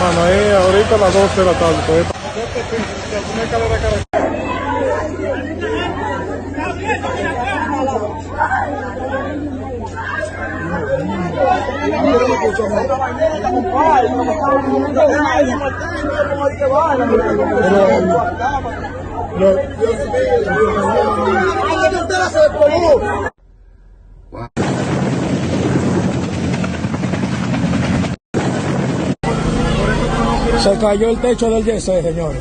hermano, ahí ahorita a las 12 de la tarde. Se cayó el techo del yeso, señores.